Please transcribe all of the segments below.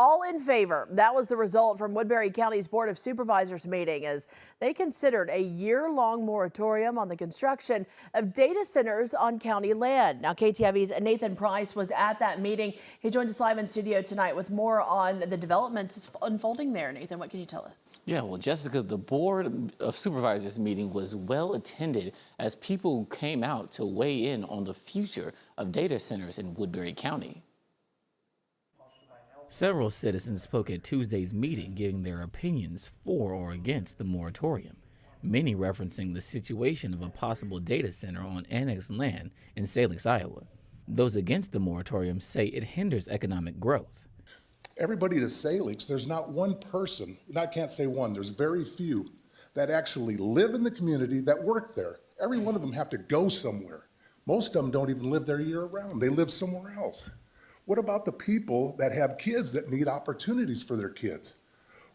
all in favor. That was the result from Woodbury County's Board of Supervisors meeting as they considered a year-long moratorium on the construction of data centers on county land. Now, KTIV's Nathan Price was at that meeting. He joins us live in studio tonight with more on the developments unfolding there. Nathan, what can you tell us? Yeah, well, Jessica, the Board of Supervisors meeting was well attended as people came out to weigh in on the future of data centers in Woodbury County. Several citizens spoke at Tuesday's meeting, giving their opinions for or against the moratorium, many referencing the situation of a possible data center on annexed land in Salix, Iowa. Those against the moratorium say it hinders economic growth. Everybody to Salix, there's not one person, I can't say one, there's very few that actually live in the community that work there. Every one of them have to go somewhere. Most of them don't even live there year round. They live somewhere else. What about the people that have kids that need opportunities for their kids?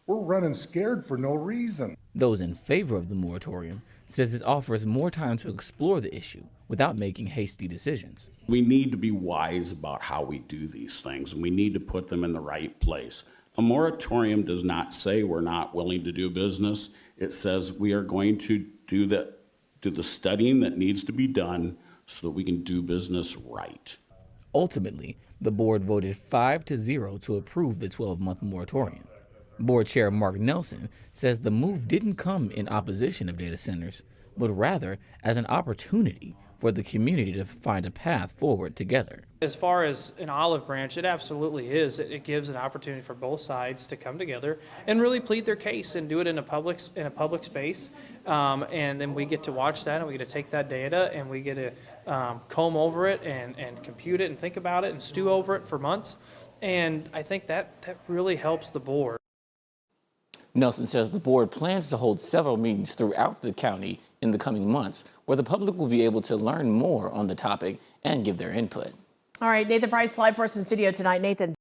We're running scared for no reason. Those in favor of the moratorium says it offers more time to explore the issue without making hasty decisions. We need to be wise about how we do these things, and we need to put them in the right place. A moratorium does not say we're not willing to do business. It says we are going to do the studying that needs to be done so that we can do business right. Ultimately, the board voted 5-0 to approve the 12-month moratorium. Board Chair Mark Nelson says the move didn't come in opposition of data centers, but rather as an opportunity for the community to find a path forward together. As far as an olive branch, it absolutely is. It gives an opportunity for both sides to come together and really plead their case and do it in a public space. And then we get to watch that, and we get to take that data, and we get to comb over it and compute it and think about it and stew over it for months. And I think that really helps the board. Nelson says the board plans to hold several meetings throughout the county in the coming months where the public will be able to learn more on the topic and give their input. All right, Nathan Price live for us in studio tonight. Nathan.